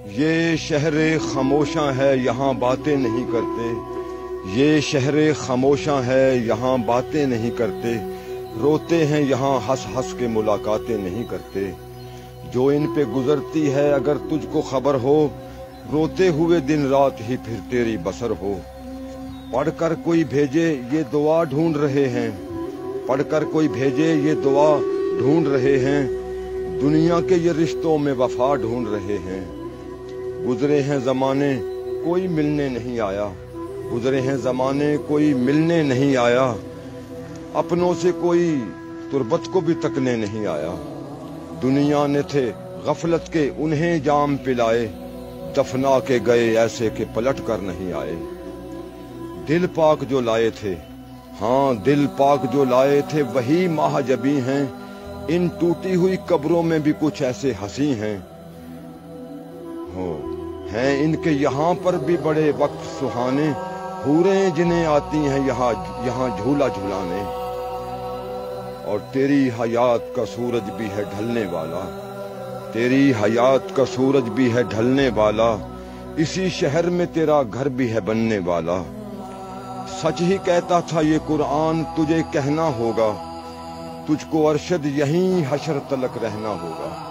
یہ شہر خاموشاں ہے یہاں باتیں نہیں کرتے، یہ شہر خاموشاں ہے یہاں باتیں نہیں کرتے، روتے ہیں یہاں ہنس ہنس کے ملاقاتیں نہیں کرتے۔ جو ان پہ گزرتی ہے اگر تجھ کو خبر ہو، روتے ہوئے دن رات ہی پھر تیری بسر ہو۔ پڑھ کر کوئی بھیجے یہ دعا ڈھونڈ رہے ہیں، پڑھ کر کوئی بھیجے یہ دعا ڈھونڈ رہے ہیں، دنیا کے یہ رشتوں میں وفا ڈھونڈ رہے ہیں۔ گزرے ہیں زمانے کوئی ملنے نہیں آیا، گزرے ہیں زمانے کوئی ملنے نہیں آیا، اپنوں سے کوئی تربت کو بھی تکنے نہیں آیا۔ دنیا نے تھے غفلت کے انہیں جام پلائے، دفنا کے گئے ایسے کہ پلٹ کر نہیں آئے۔ دل پاک جو لائے تھے، ہاں دل پاک جو لائے تھے وہی ماہ جبی ہیں، ان ٹوٹی ہوئی قبروں میں بھی کچھ ایسے ہنسی ہیں ہیں ان کے یہاں پر بھی بڑے وقت سہانے، حوریں جنہیں آتی ہیں یہاں جھولا جھولانے۔ اور تیری حیات کا سورج بھی ہے ڈھلنے والا، تیری حیات کا سورج بھی ہے ڈھلنے والا، اسی شہر میں تیرا گھر بھی ہے بننے والا۔ سچ ہی کہتا تھا یہ قرآن تجھے کہنا ہوگا، تجھ کو ارشد یہیں حشر تلک رہنا ہوگا۔